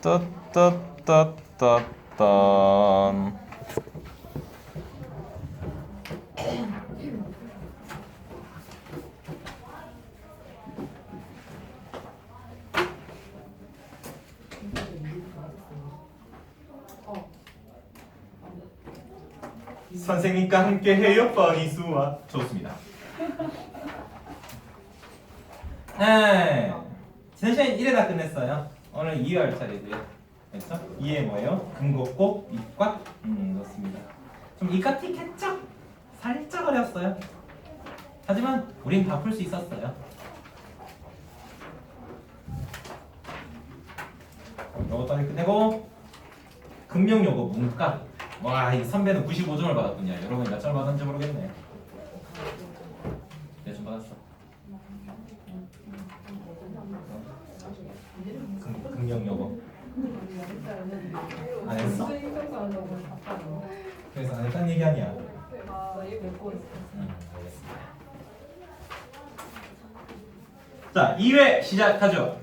따따따따딴. 선생님과 함께 해요, 뻔히수와. 좋습니다. 네, 지난 시간에 1회 다 끝냈어요. 오늘 2회 할 차례고요. 그렇죠? 2회 뭐예요? 근곱고 이과? 그렇습니다. 좀 이과 틱했죠? 살짝 어려웠어요. 하지만 우린 다 풀 수 있었어요. 요것까지 끝내고 금명 요거 문과. 와, 이 선배는 95점을 받았군요. 여러분 몇 점을 받았는지 모르겠네. 몇 점 받았어? 금명 요거 안 했어? 그래서 안 했다는 얘기 아니야. 알겠습니다. 자, 2회 시작하죠.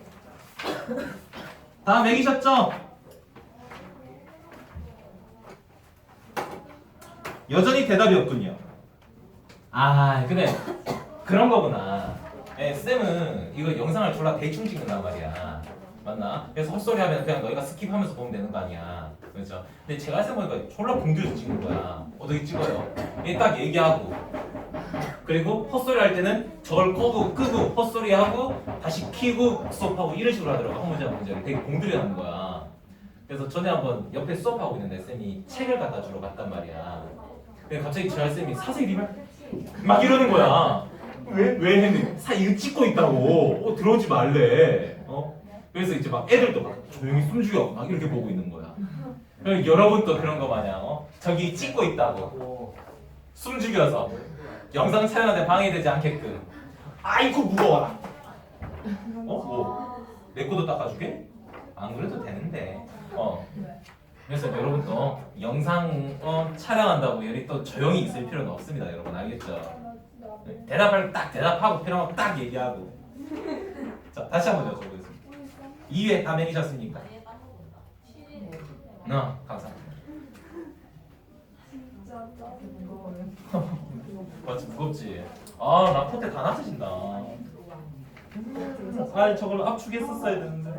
다 매기셨죠? 여전히 대답이 없군요. 아, 근데 그런 거구나. 쌤은 이거 영상을 졸라 대충 찍는단 말이야. 맞나? 그래서 헛소리 하면 그냥 너희가 스킵하면서 보면 되는 거 아니야. 그렇죠? 근데 제가 생각해보니까 졸라 공들여서 찍는 거야. 어떻게 찍어요? 딱 얘기하고, 그리고 헛소리 할 때는 저걸 끄고 헛소리하고 다시 키고 수업하고 이런 식으로 하더라고. 한 문제 한 문제를 되게 공들여 하는 거야. 그래서 전에 한번 옆에 수업하고 있는데 쌤이 책을 갖다 주러 갔단 말이야. 근데 갑자기 저희 쌤이 사생님을 막 이러는 거야. 왜 했니? 이거 찍고 있다고. 들어오지 말래. 그래서 이제 막 애들도 막 조용히 숨죽여 막 이렇게 보고 있는 거야. 여러분도 그런 거 마냥 저기 찍고 있다고 숨죽여서 영상 촬영하는데 방해되지 않게끔. 아이고 무거워라. 뭐? 내 거도 닦아주게? 안 그래도 되는데. 그래서 여러분도 영상 촬영한다고 여기 또 조용히 있을 필요는 없습니다. 여러분 알겠죠? 대답할 딱 대답하고 필요한 거 딱 얘기하고. 자, 다시 한번 여쭤보겠습니다. 2회 다 매기셨습니까? 감사합니다. 맞지, 무겁지? 아, 라포테 다 낮으신다. 아, 저걸 압축했었어야 되는데.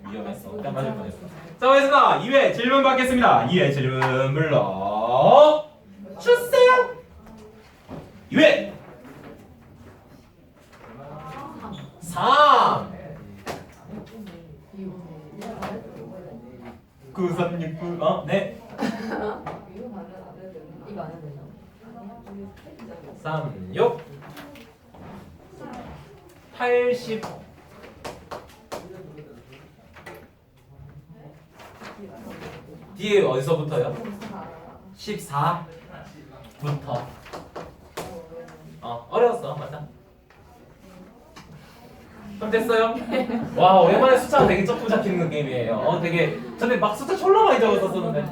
위험했어. 깜 맞을 뻔했어. 자, 하겠습니다. 2회 질문 받겠습니다. 2회 질문 불러 주세요. 2회 3 9369 네. 36 80 뒤에 어디서부터요? 14부터. 어려웠어, 맞아. 그럼 됐어요? 와, 오랜만에 숫자가 되게 조금 잡히는 게임이에요. 되게 전에 막 숫자 졸라 많이 적었었는데.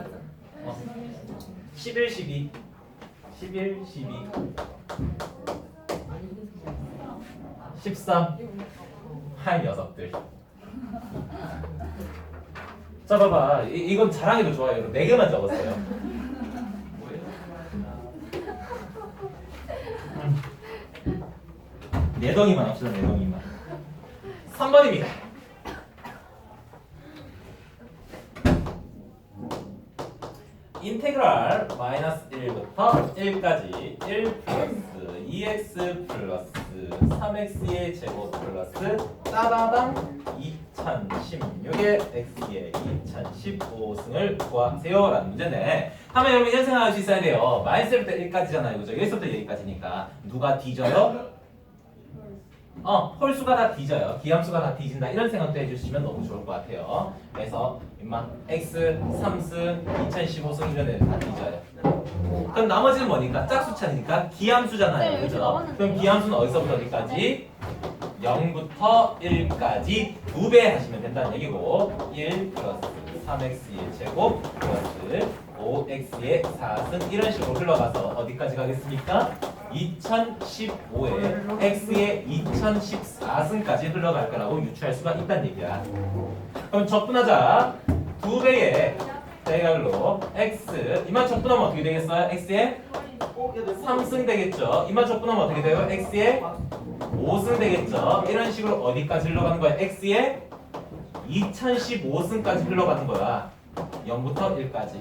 11, 12 11, 12 13 한 녀석들. 자, 봐봐. 이건 자랑해도 좋아요. 4개만 적었어요. 네 덩이만 합시다. 4덩이만. 3번입니다. 인테그랄 마이너스 1부터 1까지 1 플러스 2x 플러스 3x의 제곱 플러스 따다당 2016의 x의 2015승을 구하세요 라는 문제인데, 하면 여러분 이런 생각할 수 있어야 돼요. 마이너스 1부터 1까지잖아요. 그죠? 여기서부터 여기까지니까 누가 뒤져요? 홀수가 다 뒤져요. 기함수가 다 뒤진다. 이런 생각도 해주시면 너무 좋을 것 같아요. 그래서 임마 x 3승 2015승 이런 애들 다 뒤져요. 그럼 그럼 나머지는 뭐니까? 짝수차니까 기함수잖아요. 그죠? 그럼 기함수는 어디서부터 어디까지? 0부터 1까지 2배 하시면 된다는 얘기고 1 플러스 3x의 제곱 플러스 5x의 4승 이런 식으로 흘러가서 어디까지 가겠습니까? 2015에 x의 2014승까지 흘러갈 거라고 유추할 수가 있다는 얘기야. 그럼 적분하자. 2배의 대결로 x 이만 적분하면 어떻게 되겠어요? x의 3승 되겠죠. 이만 적분하면 어떻게 돼요? x의 5승 되겠죠. 이런 식으로 어디까지 흘러가는 거야? x의 2015승까지 흘러가는 거야. 0부터 1까지.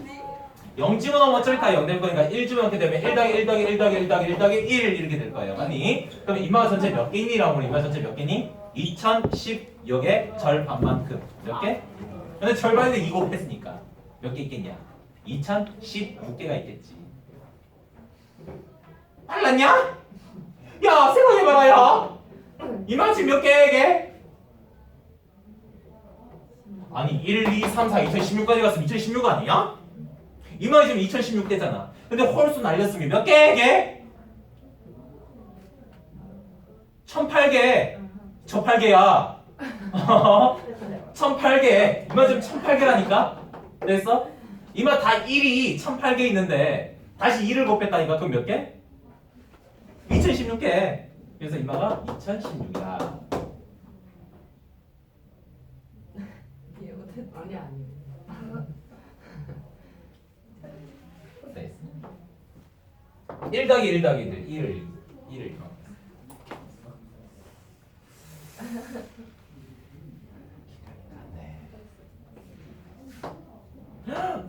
0 집어넣으면 어차피 다 0 될 거니까 1 집어넣게 되면 1 더하기 1 더하기 1 더하기 1 더하기 1 더하기 1 이렇게 될 거예요. 맞니? 그럼 이마가 전체 몇 개니라고 하면 이마 전체 몇 개니? 2016의 절반만큼. 몇 개? 근데 절반인데 2 곱했으니까 몇 개 있겠냐? 2016개가 있겠지. 빨랐냐? 야 생각해봐라 야. 이마 지금 몇 개게? 아니 1, 2, 3, 4, 2016까지 갔으면 2016 아니야? 이마 지금 2016대잖아. 근데 홀수 날렸으면 몇 개게? 1008개. 1008개야. 1008개. 이마 지금 1008개라니까? 됐어? 이마 다 1이 1008개 있는데 다시 2를 곱했다니까 그럼 몇 개? 2016개. 그래서 이마가 2016이야. 아니 아니. 됐어. 1 더하기 1 더하기 1을 1을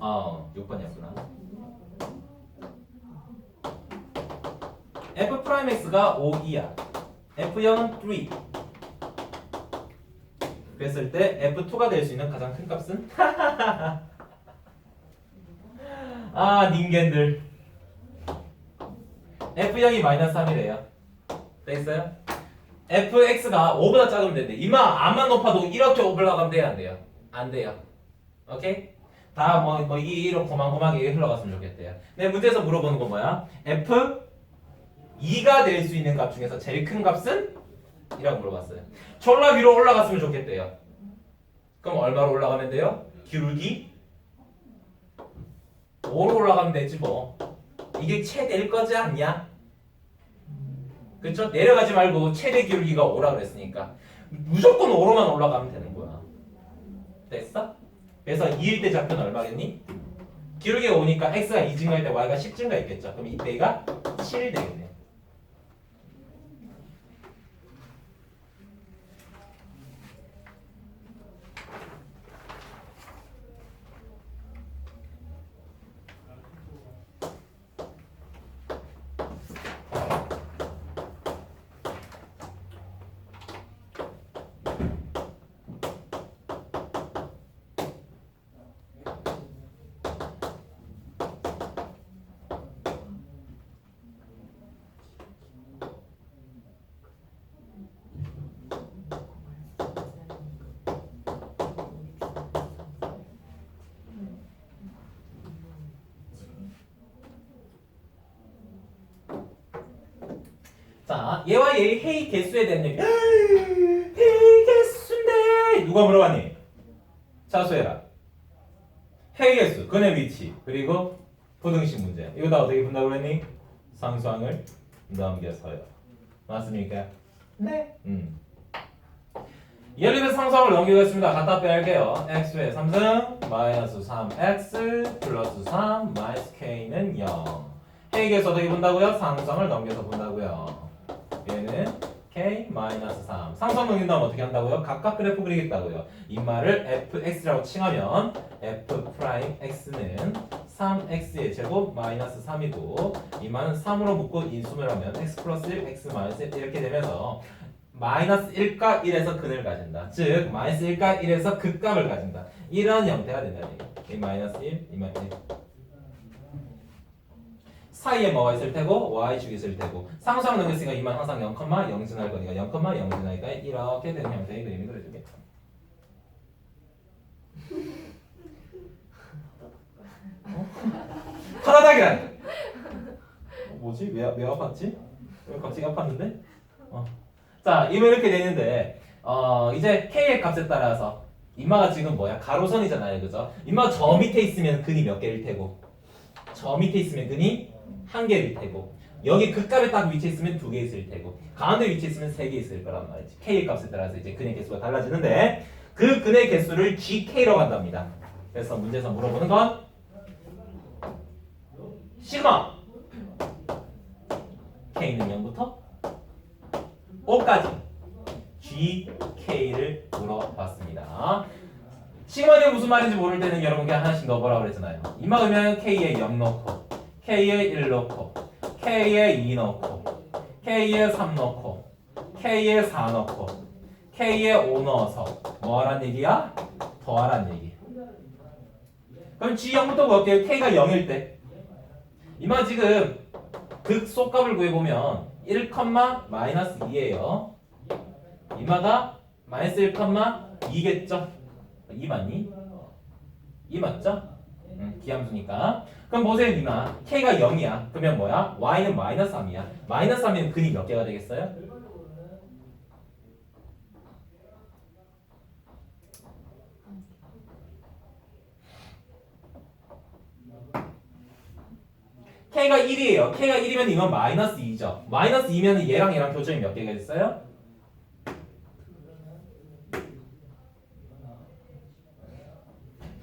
아, 6번이었구나. f 프라임 x가 5이야. f0은 3. 그랬을 때 f2가 될 수 있는 가장 큰 값은? 아, 닌겐들. f0이 마이너스 3이래요. 됐어요? fx가 5보다 작으면 된대. 이마 암만 높아도 이렇게 올라가면 돼야 안 돼요? 안 돼요. 오케이? 다 뭐 이런 고만고만하게 흘러갔으면 좋겠대요. 근데 문제에서 물어보는 건 뭐야? f2가 될 수 있는 값 중에서 제일 큰 값은? 이라고 물어봤어요. 졸라 위로 올라갔으면 좋겠대요. 그럼 얼마로 올라가면 돼요? 기울기 5로 올라가면 되지 뭐. 이게 최대일 거지 않냐? 그쵸? 내려가지 말고 최대 기울기가 5라 그랬으니까 무조건 5로만 올라가면 되는 거야. 됐어? 그래서 2일 때 좌표는 얼마겠니? 기울기가 5니까 x가 2 증가할 때 y가 10 증가했겠죠. 그럼 이때가 7 되겠네. 자, 얘와 얘의 회의 개수에 대한 얘기. 회의 개수인데 누가 물어봤니? 자수해라. 회의 개수, 근의 위치, 그리고 부등식 문제. 이거 다 어떻게 푼다고 그랬니? 상수항을 넘겨서요. 맞습니까? 네. 예를 들어 상수항을 넘기겠습니다. 갖다 빼할게요. x의 3승 마이너스 3x 플러스 3 마이너스 k는 0. 회의 개수 어떻게 본다고요? 상수항을 넘겨서 본다고요. 얘는 k 마이너스 3. 상수항 넘긴다면 어떻게 한다고요? 각각 그래프 그리겠다고요. 이 말을 fx라고 칭하면 f 프라임 x는 3x의 제곱 마이너스 3이고 이 말은 3으로 묶고 인수를 하면 x 플러스 1, x 마이너스 1 이렇게 되면서 마이너스 1과 1에서 근을 가진다. 즉 마이너스 1과 1에서 극값을 가진다. 이런 형태가 된다는 얘기예요. 이 마이너스 1, 이 마이너스 1. 사이에 뭐가 있을 테고 y축이 있을 테고 상수항 넘겼으니까 이만 항상 0, 0 지날 거니까 0, 0 지나니까 이렇게 되는 형태의 그림이 그려지겠죠. 하나다기란 뭐지? 왜 아팠지? 왜 갑자기 아팠는데? 자, 이거 이렇게 되는데 이제 K의 값에 따라서 인마가 지금 뭐야? 가로선이잖아요, 그죠? 인마가 저 밑에 있으면 근이 몇 개일 테고, 저 밑에 있으면 근이 한 개일 테고, 여기 그 값에 딱 위치해 있으면 두 개 있을 테고, 가운데 위치해 있으면 세 개 있을 거란 말이지. K의 값에 따라서 이제 근의 개수가 달라지는데 그 근의 개수를 GK라고 한답니다. 그래서 문제에서 물어보는 건 시그마 K는 0부터 5까지 GK를 물어봤습니다. 시그마가 무슨 말인지 모를 때는 여러분 그냥 하나씩 넣어보라고 그랬잖아요. 이마 그러면 K에 0 넣고, K에 1 넣고, K에 2 넣고, K에 3 넣고, K에 4 넣고, K에 5 넣어서 뭐 하란 얘기야? 더하란 얘기. 그럼 G0부터 볼게요. K가 0일 때 이마 지금 극소값을 구해보면 1, 마이너스 2예요. 이마가 마이너스 1, 2겠죠? 2 맞니? 2 맞죠? 기함수니까. 그럼 보세요, 이마. K가 0이야. 그러면 뭐야? Y는 마이너스 3이야. 마이너스 3이면 근이 몇 개가 되겠어요? K가 1이에요. K가 1이면 이건 마이너스 2죠. 마이너스 2면 얘랑 교점이 몇 개가 있어요?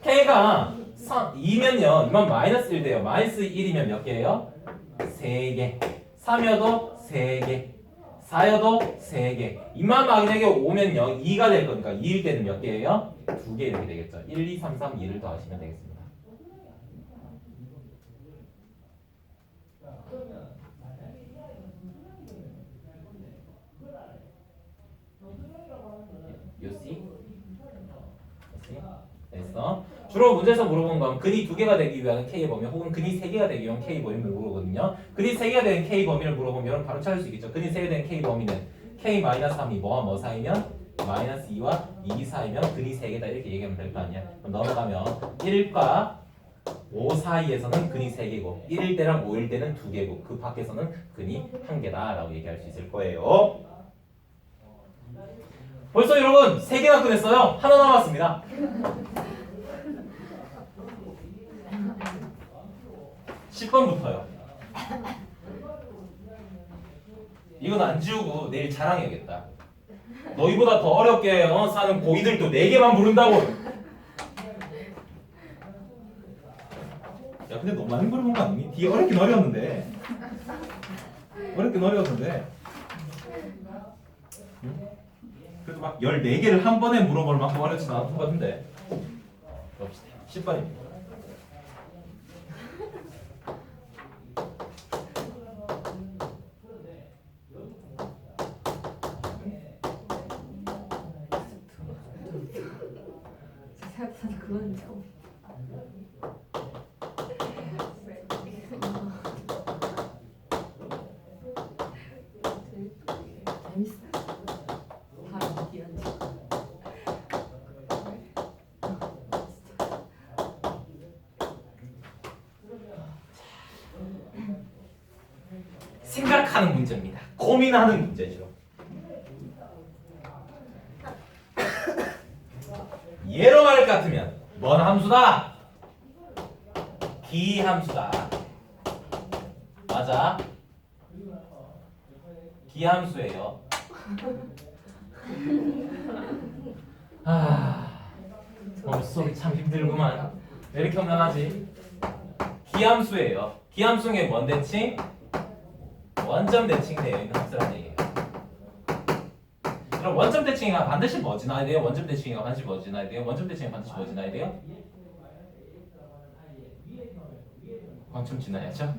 K가 2면요. 이만 마이너스 1 돼요. 마이너스 1이면 몇 개예요? 3개. 3여도 3개. 4여도 3개. 이만 마이너스 5면요. 2가 될 거니까 2일 때는 몇 개예요? 2개 이렇게 되겠죠. 1, 2, 3, 3, 2를 더하시면 되겠습니다. 요시? 됐어. 주로 문제에서 물어본 건 근이 2개가 되기 위한 K의 범위 혹은 근이 3개가 되기 위한 K 범위를 물어보거든요. 근이 3개가 되는 K 범위를 물어보면 여러분 바로 찾을 수 있겠죠. 근이 3개가 되는 K 범위는 K-3이 뭐와 뭐 사이면 마이너스 2와 2 사이면 근이 3개다 이렇게 얘기하면 될 거 아니야. 그럼 넘어가면 1과 5 사이에서는 근이 3개고 1일 때랑 5일 때는 2개고 그 밖에서는 근이 1개다 라고 얘기할 수 있을 거예요. 벌써 여러분 3개나 끝냈어요. 하나 남았습니다. (10) 번부터요. 이건 안 지우고 내일 자랑해야겠다. 너희보다 더 어렵게 사는 고이들도 4개만 부른다고. 야 근데 너무 많이 물어본 거 아니니? 뒤에 어렵긴 어려웠는데. 어렵긴 어려웠는데. 응? 그래도 막 14개를 한 번에 물어볼 만큼 어렵진 않았던 것 같은데. 봅시다. 10번입니다. 생각보다 그건 좀 재밌어. 바로 어디였지? 생각하는 문제입니다. 고민하는 문제죠. 예로 말할 것 같으면 뭔 함수다? 기함수다. 맞아. 기함수예요. 오늘 수업이 참 힘들구만. 왜 이렇게 험난하지? 기함수예요. 기함수의 뭔 대칭? 원점 대칭이에요. 이거 함수라는 얘기예요. 그럼 원점 대칭이가 반드시 뭐 지나야 돼요? 원점 대칭이가 반드시 뭐 지나야 돼요? 원점 대칭이 반드시 뭐 지나야 돼요? 원점 지나야죠.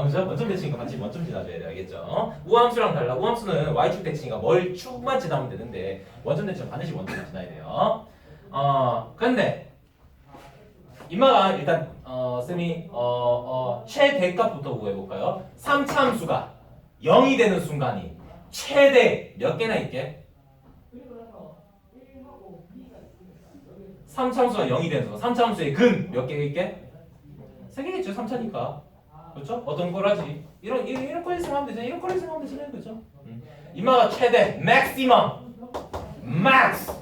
그죠? 원점 대칭이가 반드시 원점 지나줘야 돼요. 알겠죠? 우함수랑 달라. 우함수는 y축 대칭이가 뭘 축만 지나면 되는데 원점 대칭은 반드시 원점을 지나야 돼요. 근데 이마가 일단 쌤이 최대값부터 구해볼까요? 3차함수가 0이 되는 순간이 최대 몇 개나 있게? 3차함수가 0이 되는 순간 3차함수의 근 몇 개가 있게? 3개겠죠 3차니까 그렇죠? 어떤 거라지? 이런 거 있으면 하면 되잖아. 이런 거 있으면 하면 되잖아요. 그렇죠? 이마가 최대, 맥시멈, 맥스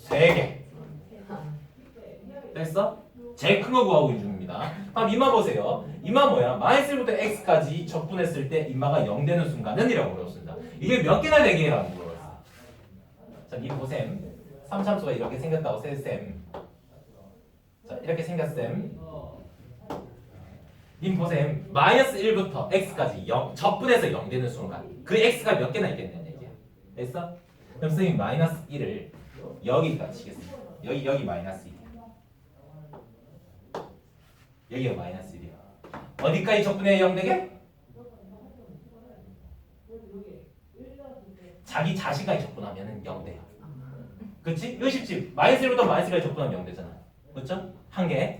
3개. 됐어? 제일 큰 거 구하고 있는 중입니다. 그럼 이마 보세요. 이마 뭐야? 마이너스 1부터 x까지 적분했을 때 이마가 0 되는 순간은 이라고 그랬습니다. 이게 몇 개나 되게라고 물어봤어. 자, 님 보셈. 3참수가 이렇게 생겼다고 셈. 자, 이렇게 생겼셈. 님 보셈. 마이너스 1부터 x까지 0, 적분해서 0 되는 순간 그 x가 몇 개나 있겠냐는 얘기야. 됐어? 그럼 선생님 마이너스 1을 여기다 치겠습니다. 여기 마이너스 1이야. 여기가 마이너스 1이야. 어디까지 적분해 0 되게? 자기 자신까지 적분하면 0 돼요. 그치? 이거 쉽지? 마이너스 1부터 마이너스까지 적분하면 0 되잖아. 그렇죠? 한 개.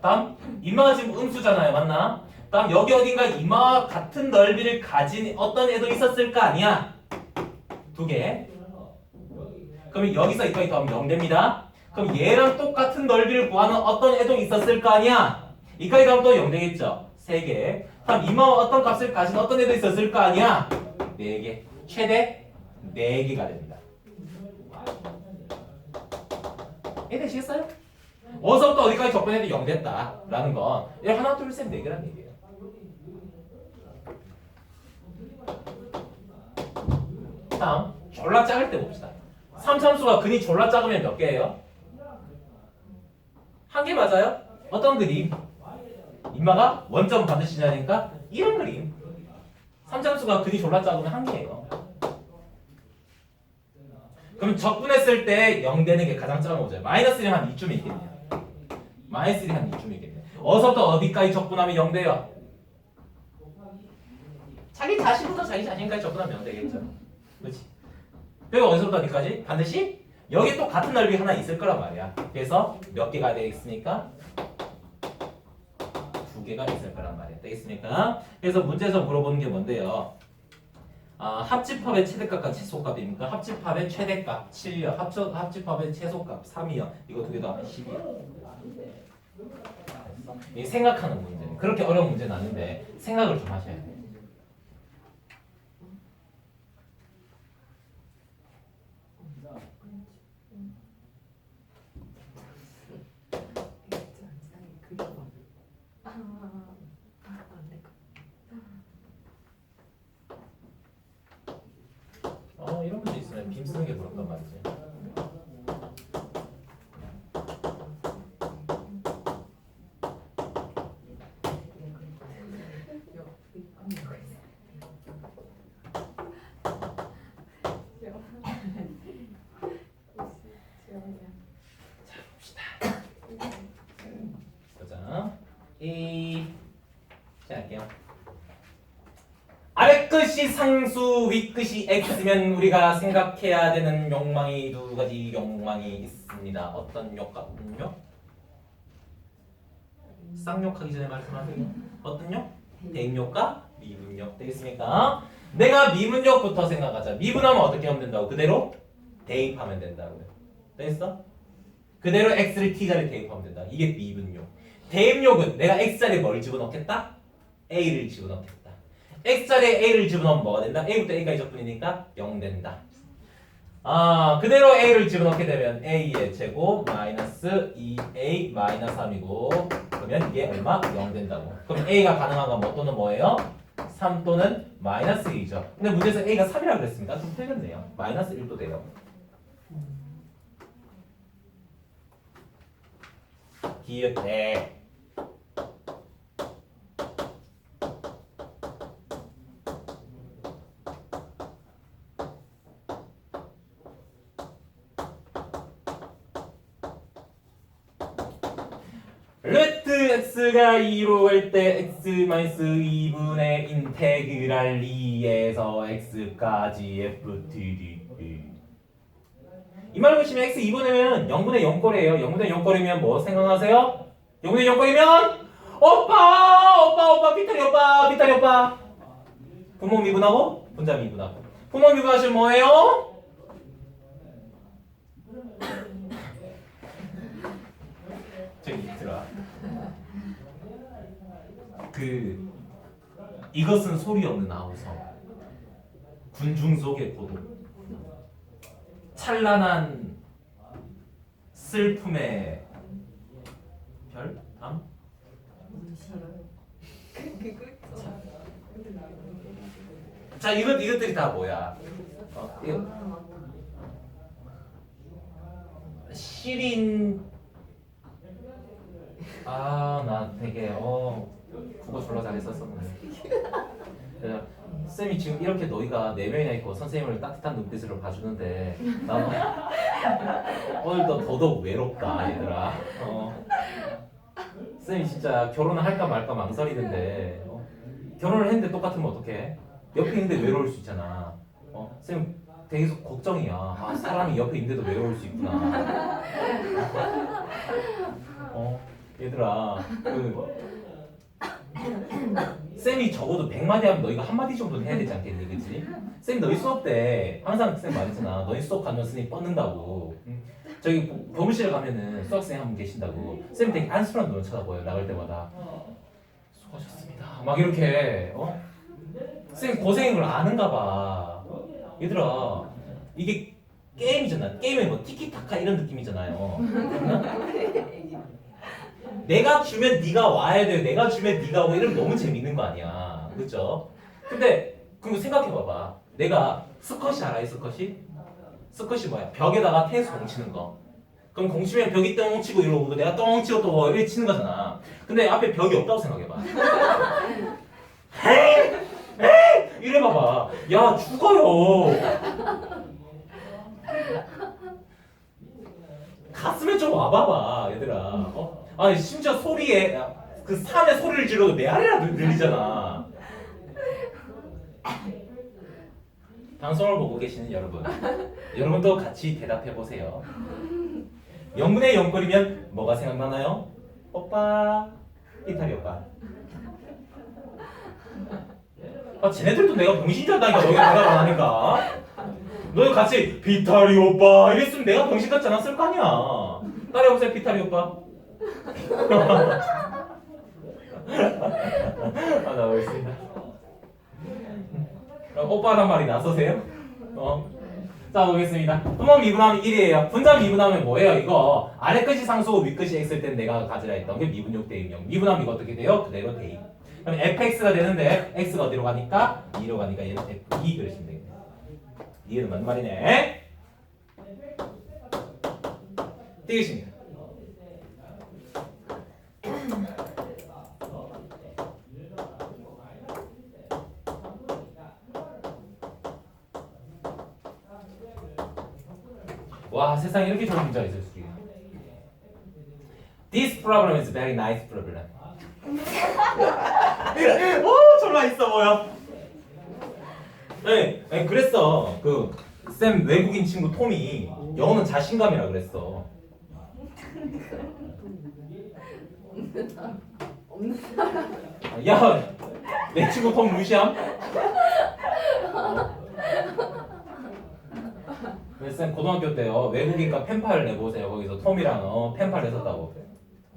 다음 이마가 지금 음수잖아요. 맞나? 다음 여기 어딘가 이마와 같은 넓이를 가진 어떤 애도 있었을 거 아니야? 2개. 그럼 여기서 이까지 더하면 0 됩니다. 그럼 얘랑 똑같은 넓이를 구하는 어떤 애도 있었을 거 아니야? 이까지 더하면 또 0 되겠죠? 3개. 그럼 이마와 어떤 값을 가진 어떤 애도 있었을 거 아니야? 4개. 최대 4개가 됩니다. 이해되시겠어요? 어디서부터 어디까지 적분해도 0 됐다 라는 건 하나 둘 셋 4개란 얘기예요. 다음 졸라 작을 때 봅시다. 3참수가 근이 졸라 작으면 몇 개예요? 한 개 맞아요? 어떤 그림? 이마가 원점 반드시 지나니까 이런 그림. 3참수가 근이 졸라 작으면 한 개예요. 그럼 적분했을 때 0 되는 게 가장 작은 거죠. 마이너스 1이 한 이쯤에 있겠네요. 마이너스 1이 한 이쯤에 있겠네요. 어디서부터 어디까지 적분하면 0 돼요? 자기 자신부터 자기 자신까지 적분하면 0 되겠죠. 그렇지? 그리고 어디서부터 어디까지? 반드시 여기 또 같은 넓이 하나 있을 거란 말이야. 그래서 몇 개가 되겠습니까? 2개가 있을 거란 말이야. 되겠습니까? 그래서 문제에서 물어보는 게 뭔데요? 합집합의 최대값과 최소값입니까? 합집합의 최대값 7이요. 합집합의 최소값 3이요. 이거 2개 더하면 10이요. 이 생각하는 문제. 그렇게 어려운 문제는 아닌데 생각을 좀 하셔야 돼요. 이런 문제 있으면 빔 쓰는 게 부럽단 말이지. 보자. 자, 할게요. 아래 끝이 상수, 윗 끝이 x면 우리가 생각해야 되는 욕망이 2가지 욕망이 있습니다. 어떤 욕 같은 욕? 쌍욕하기 전에 말씀하세요. 어떤 욕? 대입욕과 미분욕 되겠습니까? 내가 미분욕부터 생각하자. 미분하면 어떻게 하면 된다고? 그대로 대입하면 된다고. 됐어? 그대로 x를 t자리에 대입하면 된다. 이게 미분욕. 대입욕은 내가 x자리에 뭘 집어넣겠다? a를 집어넣겠다. x자리에 a를 집어넣으면 뭐가 된다? a부터 a까지 적분이니까 0 된다. 그대로 a를 집어넣게 되면 a의 제곱 마이너스 2a 마이너스 3이고 그러면 이게 얼마? 0 된다고. 그럼 a가 가능한 건 뭐 또는 뭐예요? 3 또는 마이너스 2죠. 근데 문제에서 a가 3이라고 그랬습니다. 좀 틀렸네요. 마이너스 1도 돼요. 기억해. 루트 x가 2로 갈 때 x 마이너스 2분의 인테그랄 2에서 x까지 f t d 이 말 보시면 x 2분의면 0분의 0꼴이에요. 0분의 0꼴이면 뭐 생각하세요? 0분의 0꼴이면 오빠 피타리 오빠 분모 미분하고 분자 미분하고 분모 미분하시면 뭐예요? 저기 들어와. 그 이것은 소리 없는 아우성, 군중 속의 고독, 찬란한 슬픔의 별? 담? 그거 있죠. 자, 이것들이 다 뭐야? 이거 시린. 나 되게 국어 졸라 잘했었었는데. 쌤이 지금 이렇게 너희가 4명이나 있고 선생님을 따뜻한 눈빛으로 봐주는데 나는 오늘도 더더욱 외롭다 얘들아. 쌤이 진짜 결혼을 할까 말까 망설이는데 결혼을 했는데 똑같으면 어떡해? 옆에 있는데 외로울 수 있잖아. 쌤 되게 걱정이야. 사람이 옆에 있는데도 외로울 수 있구나. 얘들아 쌤이 적어도 100마디 하면 너희가 한마디 정도는 해야 되지 않겠니? 그치? 쌤 너희 수업 때 항상 쌤 말했잖아. 너희 수업 가면 선생님 뻗는다고. 저기 교무실에 가면은 수학생이 한 분 계신다고. 쌤 되게 안쓰러운 눈을 쳐다보여. 나갈 때마다 수고하셨습니다 막 이렇게. 쌤 고생인 걸 아는가 봐. 얘들아 이게 게임이잖아. 게임은 뭐 티키타카 이런 느낌이잖아요. 내가 주면 네가 와야 돼. 내가 주면 네가 오고 이러면 너무 재밌는 거 아니야. 그렇죠? 근데 그럼 생각해봐봐. 내가 스쿼시 알아요? 스쿼시 뭐야? 벽에다가 테니스 공 치는 거. 그럼 공 치면 벽이 똥 치고 이러고 내가 똥 치고 또 이렇게 치는 거잖아. 근데 앞에 벽이 없다고 생각해봐. 에이! 이래봐봐. 야 죽어요. 가슴에 좀 와봐봐 얘들아. 아니 심지어 소리에 그 산의 소리를 질러도 메아리라 들리잖아. 방송을 보고 계시는 여러분도 같이 대답해 보세요. 0분의 0꼴이면 뭐가 생각나나요? 오빠, 이탈이 오빠. 쟤네들도 내가 병신 줄 알다니까. 너희가 대답 안 하니까. 너희 같이 비타리 오빠 이랬으면 내가 병신 같지 않았을 거 아니야. 따라해보세요 비타리 오빠. 나오겠습니다. 오빠란 말이 나서세요? 자 보겠습니다. 분모 미분하면 1이에요. 분자 미분하면 뭐예요? 이거 아래 끝이 상수고 위 끝이 x일 땐 내가 가지라 했던 게 미분योग 대입력. 미분하면 이거 어떻게 돼요? 그대로 대입. 그럼 fx가 되는데 x가 어디로 가니까? 2로 가니까 얘는 f2 그러시면 되겠네. 이해는 맞는 말이네. 띄우십니다. 와 세상에 이렇게 좋은 문제가 있을 수 있나? This problem is very nice problem. 오 졸라 있어 보여. 네, 그랬어. 그 쌤 외국인 친구 톰이 영어는 자신감이라 그랬어. 없는 사람. 야, 내 친구 톰 무시함? 쌤 고등학교 때요 외국인과 펜팔 내보세요. 거기서 톰이랑 펜팔 했었다고.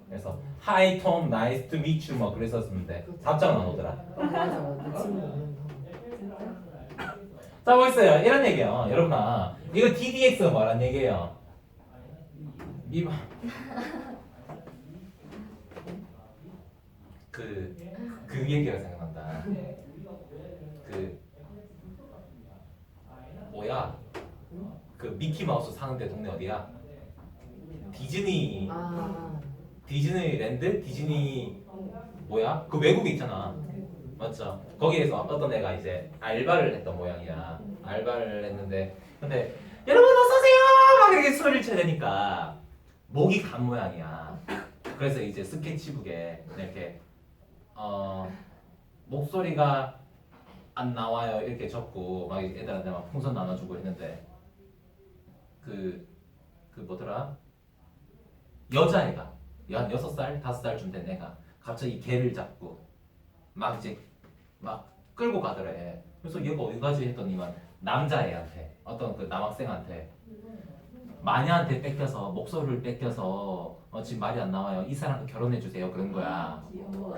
그래서 Hi Tom, nice to meet you 막 그랬었는데 답장은 안 오더라. 맞아, 내 친구는. 자 보겠어요. 이런 얘기예요. 여러분아 이거 DDX가 뭐란 얘기예요? 그 얘기가 생각난다. 그 뭐야? 그 미키마우스 사는데 동네 어디야? 디즈니랜드? 디즈니 뭐야? 그 외국에 있잖아. 맞죠? 거기에서 어떤 애가 이제 알바를 했던 모양이야. 알바를 했는데 근데 여러분 어서오세요! 막 이렇게 소리를 쳐야 되니까 목이 간 모양이야. 그래서 이제 스케치북에 이렇게 목소리가 안 나와요 이렇게 적고 막 애들한테 막 풍선 나눠주고 했는데 그 뭐더라? 여자애가 한 6살, 5살쯤 된 애가 갑자기 개를 잡고 막 이제 막 끌고 가더래. 그래서 얘가 어디 가지 했더니만 남자애한테 어떤 그 남학생한테 마녀한테 뺏겨서 목소리를 뺏겨서 지금 말이 안 나와요. 이 사람과 결혼해 주세요. 그런 거야. 귀여워.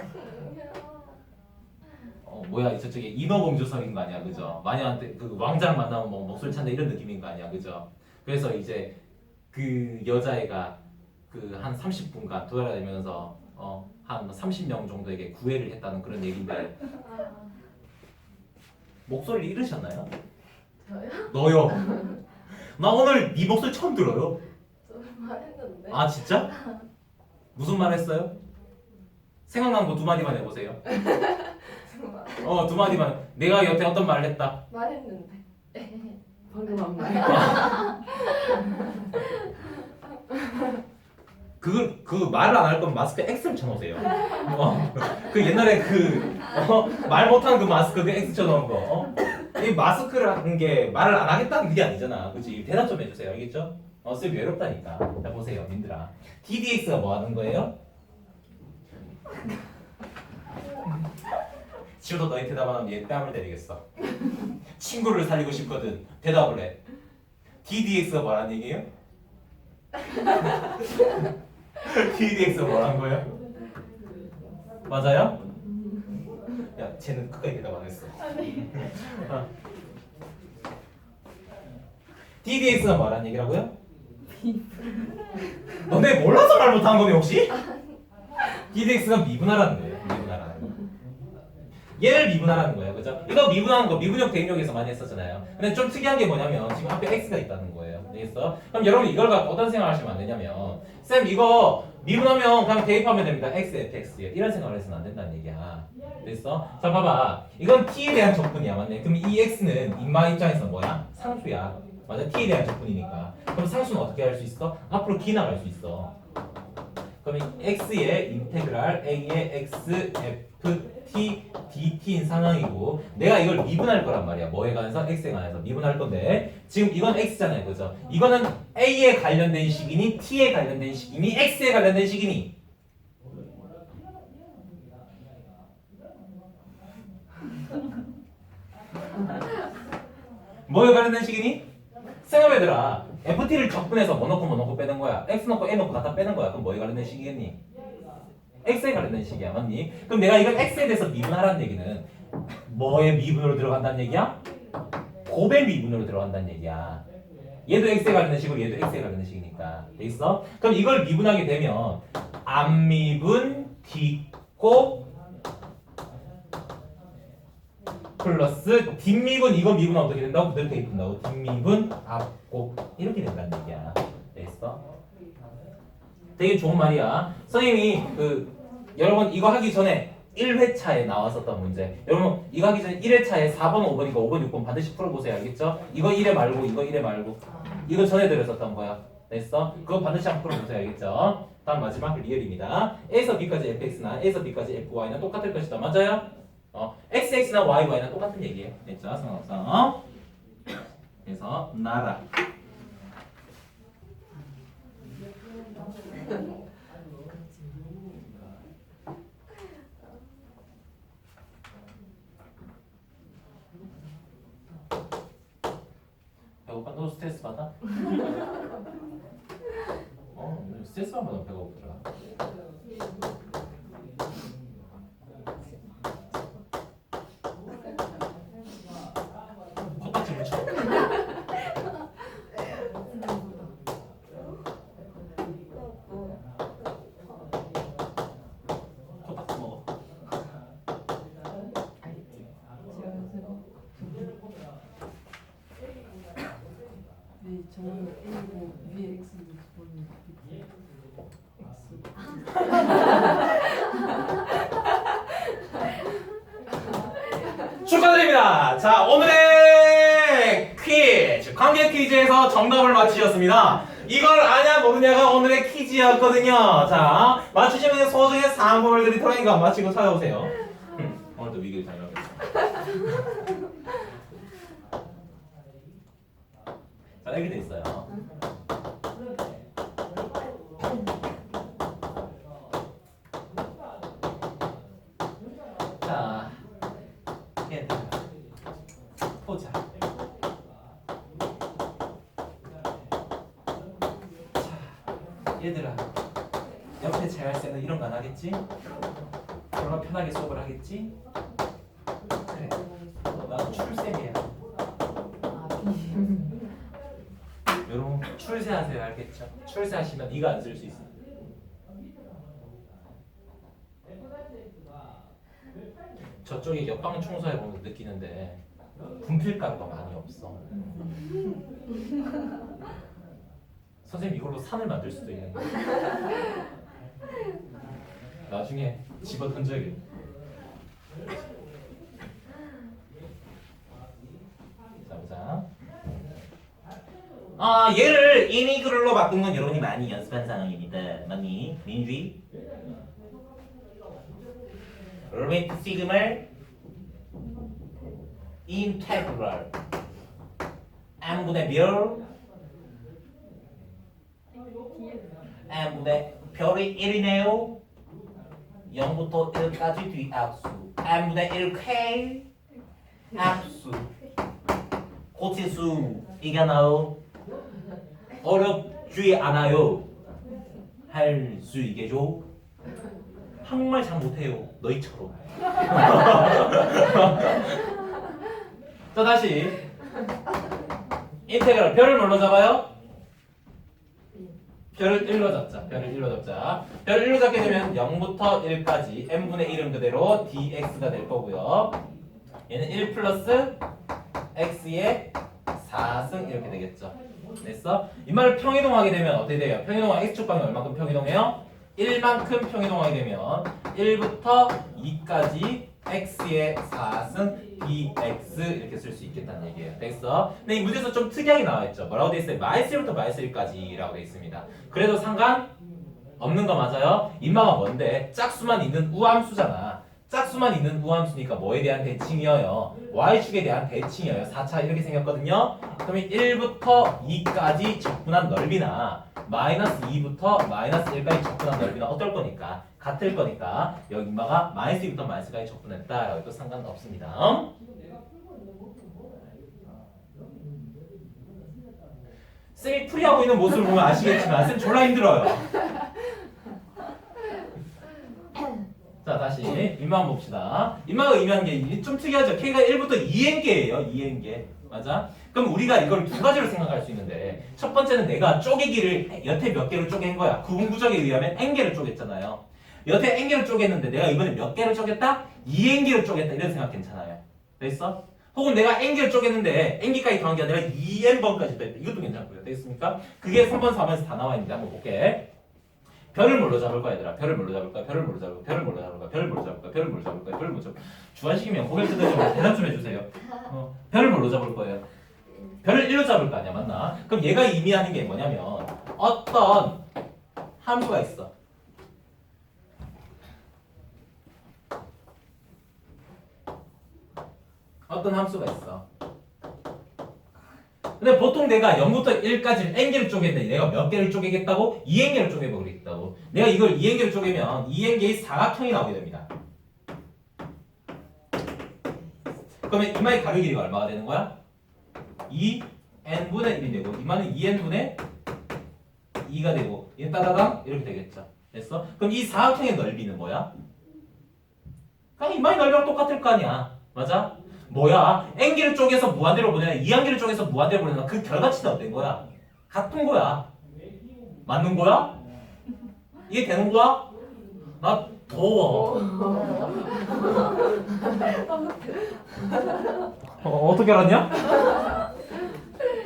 뭐야 저쪽에 인어공주성인 거 아니야, 그죠? 마녀한테 그 왕자랑 만나면 뭐 목소리 찬다 이런 느낌인 거 아니야, 그죠? 그래서 이제 그 여자애가 그 한 30분간 돌아다니면서 한 30명 정도에게 구애를 했다는 그런 얘기인데 목소리를 잃으셨나요? 저요? 너요. 나 오늘 네 목소리 처음 들어요. 저 말했는데. 아 진짜? 무슨 말 했어요? 생각난 거 두 마디만 해보세요. 정말 두 마디만. 내가 여태 어떤 말을 했다. 말했는데. 방금 한 말. 그 말을 안 할 거면 마스크 X를 쳐놓으세요. 그 옛날에 말 못하는 그 마스크 그 X 쳐놓은 거. 이 마스크를 한 게 말을 안 하겠다는 게 아니잖아, 그렇지? 대답 좀 해주세요, 알겠죠? 쌤 외롭다니까. 자 보세요, 님들아. TDX가 뭐 하는 거예요? 지호도 너희 대답 안 하면 얘 뺨을 때리겠어. 친구를 살리고 싶거든. 대답을 해. TDX가 뭐라는 얘기예요? TDX가 뭐라는 거예요? 맞아요? 야, 쟤는 끝까지 대답 안 했어. TDX가 뭐라는 얘기라고요? 너네 몰라서 말 못한 거니 혹시? TDX가 미분하라는 거예요. 미분하라는 거. 얘를 미분하라는 거예요, 그죠? 이거 미분하는 거 미분역 대입력에서 많이 했었잖아요. 근데 좀 특이한 게 뭐냐면 지금 앞에 x가 있다는 거예요. 알겠어? 그럼 여러분 이걸 갖고 어떤 생각을 하시면 안 되냐면 쌤 이거 미분하면 그냥 대입하면 됩니다. x, fx 이런 생각을 해서는 안 된다는 얘기야. 됐어? 자 봐봐. 이건 t에 대한 적분이야, 맞네? 그럼 이 x는 인마 입장에서 뭐야? 상수야. 맞아? t에 대한 적분이니까. 그럼 상수는 어떻게 할 수 있어? 앞으로 기나갈 수 있어. 그럼 이 x의 인테그랄 a의 x, f, t, dt인 상황이고 내가 이걸 미분할 거란 말이야. 뭐에 관해서? x에 관해서 미분할 건데 지금 이건 x잖아요, 그죠? 이거는 a에 관련된 식이니 t에 관련된 식이니 x에 관련된 식이니 뭐에 관련된 식이니? 생각해들아. ft를 적분해서 뭐 넣고 빼는 거야. x 넣고 a 넣고 갖다 빼는 거야. 그럼 뭐에 관련된 식이겠니? x에 관련된 식이야, 맞니? 그럼 내가 이걸 x에 대해서 미분하라는 얘기는 뭐의 미분으로 들어간다는 얘기야? 곱의 미분으로 들어간다는 얘기야. 얘도 x에 관련된 식이고 얘도 x에 관련된 식이니까. 돼 있어? 그럼 이걸 미분하게 되면 앞미분 뒷곱 플러스 뒷미분 이거 미분 어떻게 된다고? 그대로 대입된다고. 뒷미분 앞곱 이렇게 된다는 얘기야. 돼 있어? 되게 좋은 말이야. 선생님이 여러분 이거 하기 전에 1회차에 나왔었던 문제. 여러분 이거 하기 전에 1회차에 4번, 5번이니까 5번, 6번 반드시 풀어보세요. 알겠죠? 이거 1회 말고 이거 1회 말고 이거 전에 들었었던 거야. 됐어? 그거 반드시 한번 풀어보세요. 알겠죠? 다음 마지막 리얼입니다. A에서 B까지 fx나 A에서 B까지 fy는 똑같을 것이다. 맞아요? xx나 y는 똑같은 얘기예요. 됐죠? 상관없어. 그래서 나라. 배고파? 너 스트레스 받아? 스트레스만 받으면 배가 고프더라. 코딱지 묻혀. 코딱지 먹어. 네, 저는 A고 위에 X는 저는 X. 축하드립니다. 자, 오늘의 퀴즈, 관계 퀴즈에서 정답을 맞히셨습니다. 이걸 아냐 모르냐가 오늘의 퀴즈였거든요. 자, 맞추시면 소정의 상품을 드릴 테니까 맞히고 찾아오세요. 오늘도 위기를 잘 잡겠습니다. 자, 이렇게 돼 있어요. 자, 얘들아, 보자. 자, 얘들아, 옆에 재활쌤은 이런 거 안 하겠지? 얼마나 편하게 수업을 하겠지? 그래. 나 출세해야. 아 B. 여러분 출세하세요, 알겠죠? 출세하시면 이거 안 쓸 수 있어. 저쪽에 옆방 청소해 보면 느끼는데 분필가루가 많이 없어. 선생님 이걸로 산을 만들 수도 있는 거야. 나중에 집어 던져야겠다. 자 보자. 얘를 이니그룰로 바꾼 건 여러분이 많이 연습한 상황입니다. 맞니? 민주이? 리미트 시그널 인테그럴 n분의 별 n분의 별이 1이네요. 0부터 1까지 뒤악수 n분의 1k 악수 고치수 이게 나오. 어렵지 않아요. 할 수 있겠죠? 한국말 잘 못해요. 너희처럼. 자 다시 인테그럴 별을 뭘로 잡아요? 별을 1로 잡자. 별을 1로 잡자. 별을 1로 잡게 되면 0부터 1까지 n분의 1은 그대로 dx가 될 거고요. 얘는 1 플러스 x의 4승 이렇게 되겠죠. 됐어? 이 말을 평이동하게 되면 어떻게 돼요? 평이동하 x축 방이 얼마큼 평이동해요? 1만큼 평이동하게 되면 1부터 2까지 x의 4승 dx 이렇게 쓸 수 있겠다는 얘기예요. 됐어? 근데 이 문제에서 좀 특이하게 나와있죠. 뭐라고 돼 있어요? -1부터 -1까지 라고 돼 있습니다. 그래도 상관 없는 거 맞아요? 인마가 뭔데? 짝수만 있는 우함수잖아. 짝수만 있는 우함수니까 뭐에 대한 대칭이어요? y축에 대한 대칭이어요. 4차 이렇게 생겼거든요. 그러면 1부터 2까지 적분한 넓이나 -2부터 -1까지 적분한 넓이나 어떨 거니까? 같을 거니까 여기 인마가 -2부터 -1까지 적분했다라고 해도 상관없습니다. 쌤이 풀이하고 있는 모습을 보면 아시겠지만 쌤 졸라 힘들어요. 자 다시 인마 한번 봅시다. 인마가 의미하는 게 좀 특이하죠. K가 1부터 2n개예요. 2n개 맞아? 그럼 우리가 이걸 두 가지로 생각할 수 있는데 첫 번째는 내가 쪼개기를 여태 몇 개를 쪼갠 거야. 구분구적에 의하면 n개를 쪼갰잖아요. 여태 n개를 쪼갰는데 내가 이번에 몇 개를 쪼갰다? 2n개를 쪼갰다 이런 생각 괜찮아요. 됐어? 혹은 내가 n개를 쪼갰는데 n개까지 더한 게 아니라 2n번까지 더 했다. 이것도 괜찮고요. 됐습니까? 그게 3번, 4번에서 다 나와 있는데 한번 볼게. 별을 뭘로 잡을 거야 얘들아? 별을 뭘로 잡을 거야? 별을 뭘로 잡을 거야? 별을 뭘로 잡을 거야? 별을 뭘로 잡을 거야? 별을 뭘로 잡을 거야? 별을 뭘로 잡을 거야? 주관식이면 고개 뜯어주면 대답 좀 해주세요. 별을 뭘로 잡을 거예요? 별을 1로 잡을 거 아니야 맞나? 그럼 얘가 의미하는 게 뭐냐면 어떤 함수가 있어. 어떤 함수가 있어. 근데 보통 내가 0부터 1까지 n개를 쪼개는데 내가 몇 개를 쪼개겠다고? 2n개를 쪼개버리겠다고. 내가 이걸 2n개를 쪼개면 2n개의 사각형이 나오게 됩니다. 그러면 이마의 가로 길이가 얼마가 되는 거야? 2n분의 1이 되고 이마는 2n분의 2가 되고 얘는 따다당 이렇게 되겠죠. 됐어? 그럼 이 사각형의 넓이는 뭐야? 그냥 이마의 넓이랑 똑같을 거 아니야. 맞아? 뭐야? n개를 쪼개서 무한대로 보내냐 2한개를 쪼개서 무한대로 보내냐 그 결과치는 어떤 거야? 같은 거야. 맞는 거야? 이게 되는 거야? 나 더워. 어떻게 알았냐?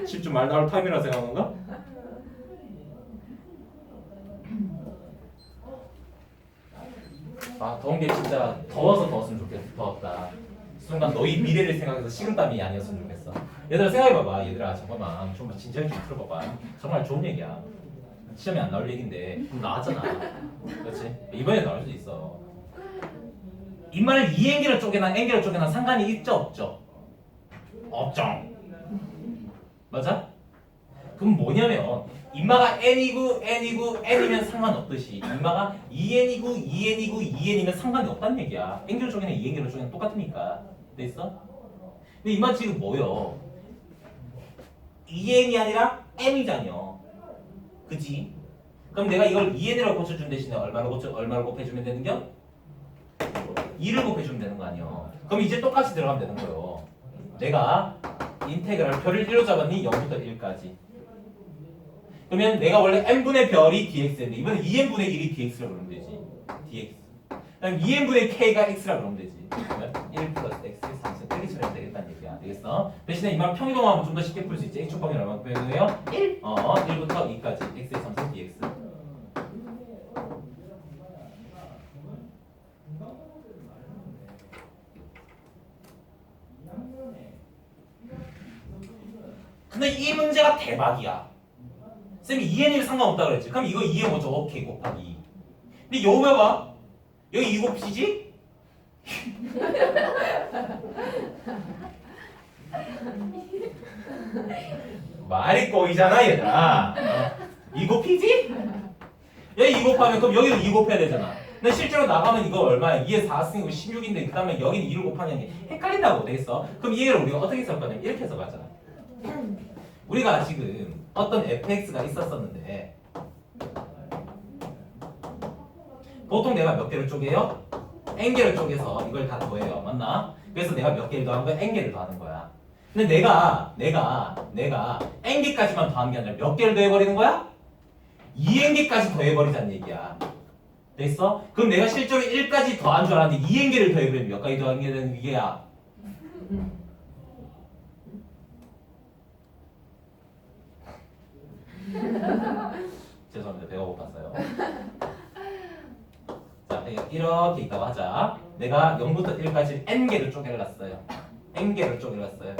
10주 말 나올 타임이라 생각하는 건가? 아 더운 게 진짜 더워서 더웠으면 좋겠어. 더웠다. 순간 너희 미래를 생각해서 식은땀이 아니었으면 좋겠어. 얘들아 생각해봐봐. 얘들아 잠깐만 좀 진지하게 좀 들어봐봐. 정말 좋은 얘기야. 시험에 안 나올 얘긴데 나왔잖아. 그렇지? 이번에 나올 수도 있어. 이 말을 2n개를 쪼개나 n개를 쪼개나 상관이 있죠 없죠? 없죠. 맞아? 그럼 뭐냐면 인마가 n이고 n이면 상관없듯이 인마가 2n이고 2n이고 2n이면 상관이 없다는 얘기야. n개를 쪼개나 2n개를 쪼개나 똑같으니까. 됐어? 근데 인마 지금 뭐요? 2n이 아니라 n이잖여. 그치? 그럼 내가 이걸 2n이라고 고쳐준 대신에 얼마로 곱해주면 되는겨? 2를 곱해주면 되는 거 아니야. 그럼 이제 똑같이 들어가면 되는 거예요. 내가 인테그랄 별을 1로 잡았니? 0부터 1까지. 그러면 내가 원래 n분의 별이 dx인데 이번엔 2n분의 1이 dx라 그러면 되지. dx. 그다음 2n분의 k가 x라 그러면 되지. 그러면 1 플러스 x 3승 이렇게 처리하면 되겠다는 얘기야. 되겠어? 대신에 이만 평이동하면 좀 더 쉽게 풀 수 있지. x축방이 얼마나 빼고요? 1. 1부터 2까지 x의 3승 dx. 근데 이 문제가 대박이야. 쌤이 2n이면 상관없다 그랬지. 그럼 이거 2n 뭐죠? 오케이 곱하기 2. 근데 여기 봐봐. 여기 2 곱이지? 말이 꼬이잖아 얘들아. 2 곱이지? 여기 2 곱하면 그럼 여기도 2 곱해야 되잖아. 근데 실제로 나가면 이거 얼마야? 2에 4승이고 16인데 그 다음에 여기는 2를 곱하는 게 헷갈린다고 되겠어? 그럼 이 얘를 우리가 어떻게 써 거냐면 이렇게 해서 가잖아. 우리가 지금 어떤 fx가 있었었는데 보통 내가 몇 개를 쪼개요? n개를 쪼개서 이걸 다 더해요. 맞나? 그래서 내가 몇 개를 더하는 거야? n개를 더하는 거야. 근데 내가 n개까지만 더한 게 아니라 몇 개를 더해버리는 거야? 2n개까지 더해버리자는 얘기야. 됐어? 그럼 내가 실제로 1까지 더한 줄 알았는데 2n개를 더해버리면 몇 가지 더한 게 되는 이게야? 죄송합니다. 배가 고팠어요. 자, 이렇게 있다고 하자. 내가 0부터 1까지 n개를 쪼개놨어요. n개를 쪼개놨어요.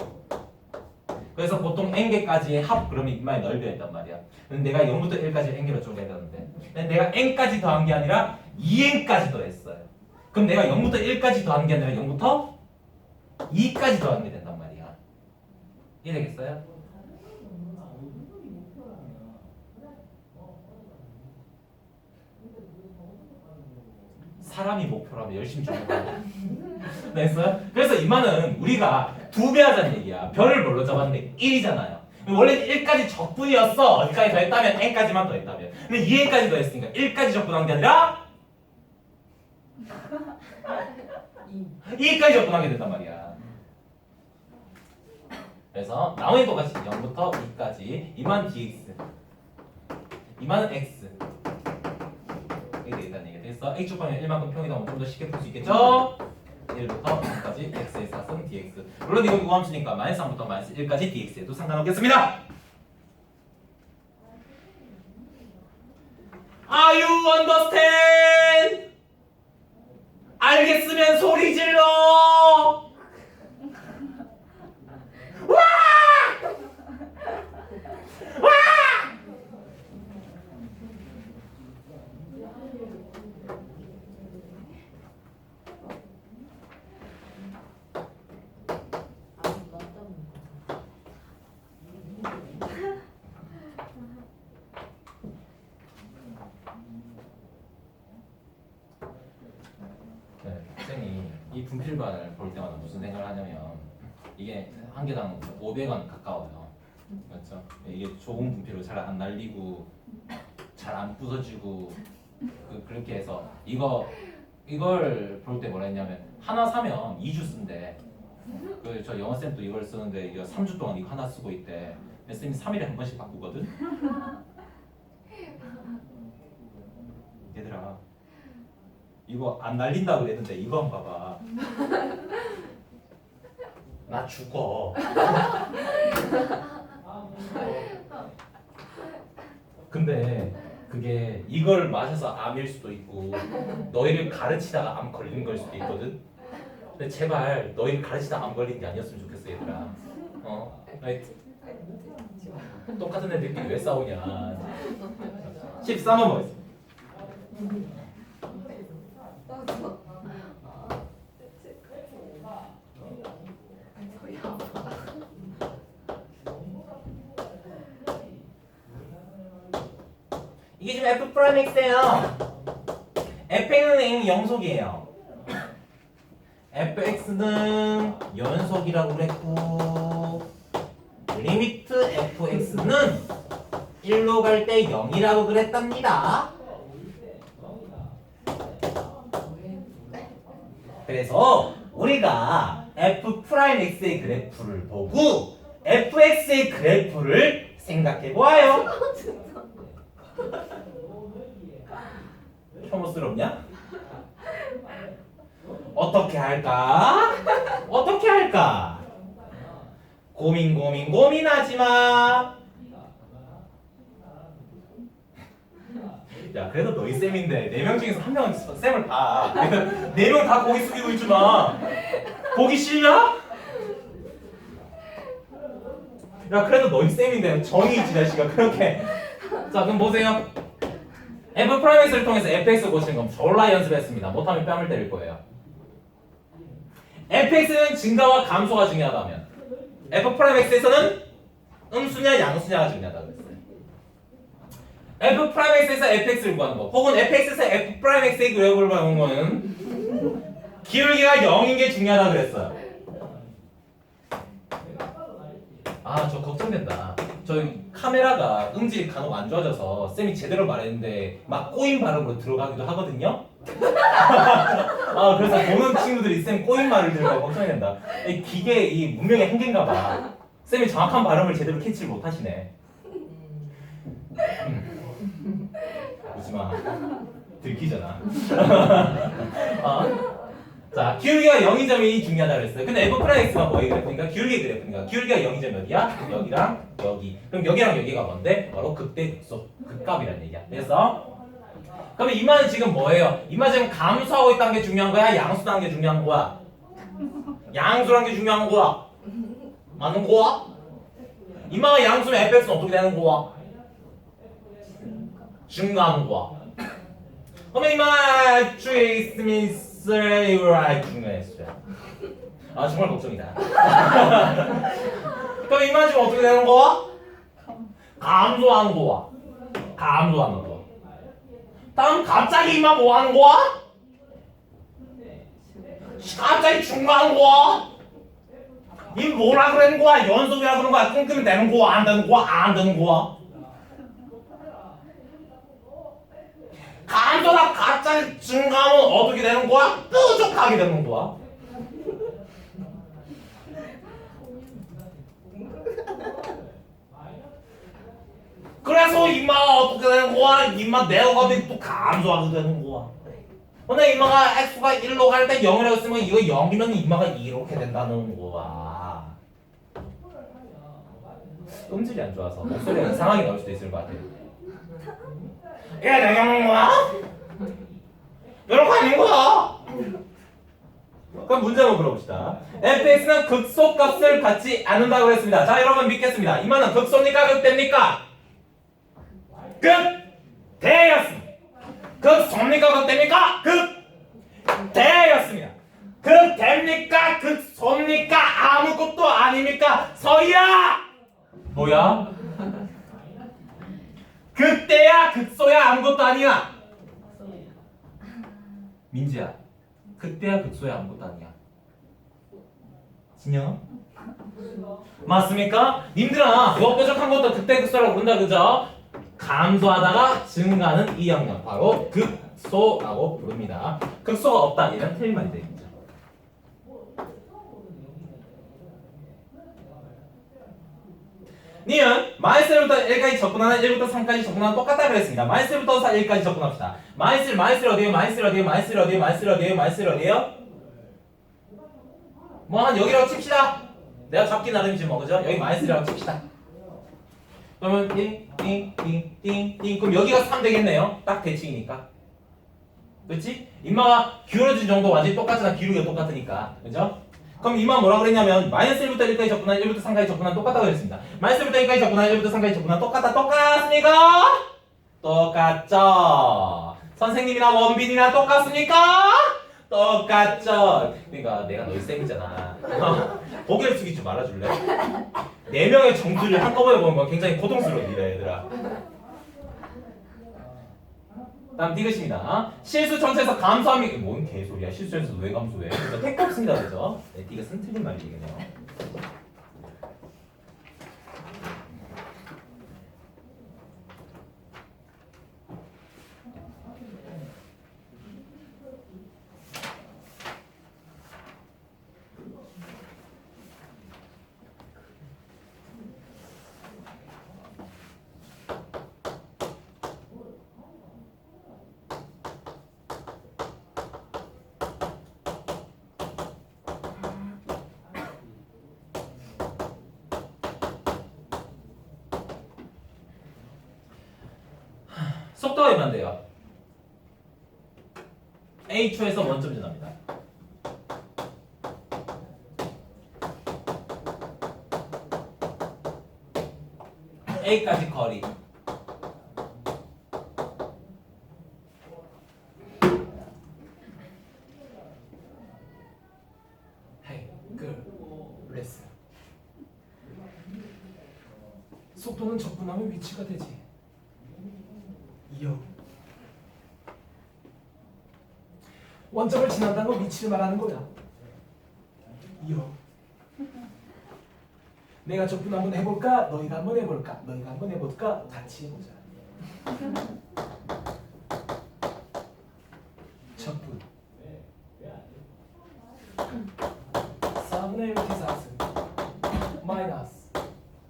그래서 보통 n개까지의 합 그러면 이마에 넓혀 있단 말이야. 근데 내가 0부터 1까지 n개를 쪼개야 되는데 근데 내가 n까지 더한 게 아니라 2n까지 더했어요. 그럼 내가 0부터 1까지 더한 게 아니라 0부터 2까지 더하는 게 된단 말이야. 이해되겠어요? 사람이 목표라면 열심히 적어봐야 됐어요? 그래서 이만은 우리가 2배 하자는 얘기야. 별을 뭘로 잡았는데 1이잖아요. 원래 1까지 적분이었어. 어디까지 더했다면 n까지만 더했다면. 근데 2n까지 더했으니까 1까지 적분한 게 아니라 2까지 적분하게 된단 말이야. 그래서 나머지 똑같이 0부터 2까지 이만 dx 이만은 x 이렇게 되겠다는 얘기가 됐어. x축방이 1만큼 평이동하면 좀 더 쉽게 풀 수 있겠죠? 1부터 2까지 x의 4승 dx. 물론 이거 함수니까 마이너스 3부터 마이너스 1까지 dx에도 상관없겠습니다. Are you understand? 알겠으면 소리 질러! 와! 와! 쌤이 이 분필반을 볼 때마다 무슨 생각을 하냐면 이게 한 개당 500원 가까워요. 그렇죠? 이게 좋은 분필로 잘 안 날리고 잘 안 부서지고 그렇게 해서 이걸 볼 때 뭐라 했냐면 하나 사면 2주 쓴대. 저 영어 쌤도 이걸 쓰는데 이거 3주 동안 이거 하나 쓰고 있대. 쌤이 3일에 한 번씩 바꾸거든. 얘들아. 이거 안 날린다고 그랬는데 이거 한번 봐봐. 나 죽어. 근데 그게 이걸 마셔서 암일 수도 있고 너희를 가르치다가 암 걸리는 걸 수도 있거든. 근데 제발 너희를 가르치다가 암 걸리는 게 아니었으면 좋겠어 얘들아. 똑같은 애들끼리 왜 싸우냐. 13번 보겠습니다. 이게 지금 f 프라임 x예요. fx는 영속이에요. fx는 연속이라고 그랬고 리미트 fx는 1로 갈 때 0이라고 그랬답니다. 그래서 우리가 f'x의 그래프를 보고 fx의 그래프를 생각해 보아요. 혐오스럽냐? 어떻게 할까? 어떻게 할까? 고민하지 마. 야, 그래도 너희 쌤인데 4명 중에서 한 명은 쌤을 봐. 4명 다 고개 숙이고 있지 마. 보기 싫냐? 야, 그래도 너희 쌤인데 정의 있지 자식아. 그렇게. 자, 그럼 보세요. f'x를 통해서 fx 고치는 건 졸라 연습했습니다. 못하면 뺨을 때릴 거예요. fx는 증가와 감소가 중요하다면 f'x에서는 음수냐 양수냐가 중요하다고 했어요. f'x에서 fx를 구하는 거 혹은 fx에서 f'x의 그래프를 구하는 거는 기울기가 0인 게 중요하다고 그랬어요. 아, 저 걱정된다. 저 카메라가 음질이 간혹 안 좋아져서 쌤이 제대로 말했는데 막 꼬인 발음으로 들어가기도 하거든요. 아, 그래서 보는 친구들이 쌤 꼬인 말을 들을까 걱정이 된다. 이 기계 이 문명의 한계인가 봐. 쌤이 정확한 발음을 제대로 캐치를 못 하시네. 웃지마. 들키잖아. 자, 기울기가 0인 점이 중요하다고 그랬어요. 근데 f'x가 뭐예요? 그랬으니까 기울기 그래프니까 기울기가 0인 점 어디야? 여기랑 여기. 그럼 여기랑 여기가 뭔데? 바로 극대 극소 극값이라는 얘기야. 그래서 그러면 이마는 지금 뭐예요? 이마 지금 감소하고 있다는 게 중요한 거야? 양수라는 게 중요한 거야? 양수라는 게 중요한 거야? 맞는 거야? 이마가 양수면 fx는 어떻게 되는 거야? 증가하는 거야. 그러면 이마 주에 있으면 중요했어요. 아, 정말 걱정이다. 그럼 이마 지금 어떻게 되는 거야? 감소하는 거야. 감소하는 거. 다음 갑자기 이마 뭐 하는 거야? 갑자기 중간한 거야? 이 뭐라 그러는 거야? 연속이라 그러는 거야? 끊기면 되는 거야? 안 되는 거야? 안 되는 거야? 감소나 갑자기 증가하면 어떻게 되는 거야? 뾰족하게 되는 거야. 그래서 이마가 어떻게 되는 거야? 이마 내려가면 또 감소하게 되는 거야. 근데 이마가 x가 1로 갈 때 0이라고 쓰면 이거 0이면 이마가 이렇게 된다는 거야. 음질이 안 좋아서 목소리가 이상하게 나올 수도 있을 것 같아요. 얘 내가 먹는 거야? 이렇게 아닌 거야? 그럼 문제 한번 풀어봅시다. fx는 극소값을 갖지 않는다고 했습니다. 자, 여러분 믿겠습니다. 이마는 극소입니까? 극대입니까? 극대였습니다. 극소입니까? 극대입니까? 극대였습니다. 극대입니까? 극소입니까? 아무것도 아닙니까? 서희야! 뭐야? 극대야? 극소야? 아무것도 아니야? 민지야, 극대야? 극소야? 아무것도 아니야? 진영? 맞습니까? 님들아, 이거 뾰족한 것도 극대 극소라고 부른다, 그죠? 감소하다가 증가하는 이 영역 바로 극소라고 부릅니다. 극소가 없다 이런 틀린 말이 되겠죠. 니은 마이너스 1부터 1까지 접근하는 1부터 3까지 접근하는 똑같다 그랬습니다. 마이너스 1부터 1까지 접근합시다. 마이너스 어디에요? 마이너스 어디에요? 뭐 한 여기라고 칩시다. 내가 잡기 나름이지 뭐, 그죠? 여기 마이너스라고 칩시다. 그러면 띵 그럼 여기가 3 되겠네요. 딱 대칭이니까. 그렇지? 인마가 기울어진 정도 완전히 똑같잖아. 기울기가 똑같으니까. 그죠? 그럼 이마 뭐라 그랬냐면 마이너스 1부터 1까지 접근한 1부터 3까지 접근한 똑같다고 했습니다. 마이너스 1부터 1까지 접근한 1부터 3까지 접근한 똑같습니까? 똑같죠. 선생님이나 원빈이나 똑같습니까? 똑같죠. 그러니까 내가 너희 쌤이잖아. 고개를 숙이지 말아줄래? 4명의 정수를 한꺼번에 보는 건 굉장히 고통스러워요, 얘들아. 다음 디귿입니다. 실수 전체에서 감소함이 뭔 개소리야? 실수 전체에서 왜 감소해? 그러니까 택도 없습니다, 그죠? 네, 디귿은 틀린 말이겠네요. 속도가 얼마나 돼요? A2에서 원점 지납니다. A까지 거리. Hey, girl, listen. 속도는 적분하면 위치가 되지. 요. 원점을 지난다는 건 위치를 말하는 거야. 요. 내가 적분 한번 해볼까? 너희가 한번 해볼까? 너희가 한번 해볼까? 같이 해보자. 적분 3분의 1 t4승 마이너스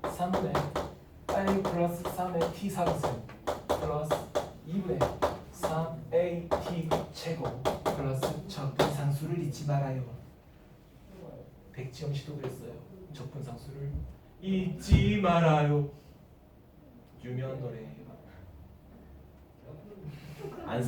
3분의 a 플러스 3의 t4승 플러스 2분의 3at 제곱 플러스 적분상수를 잊지 말아요. 백지영 씨도 그랬어요. 적분상수를 잊지 말아요. 유명한 노래예요. 안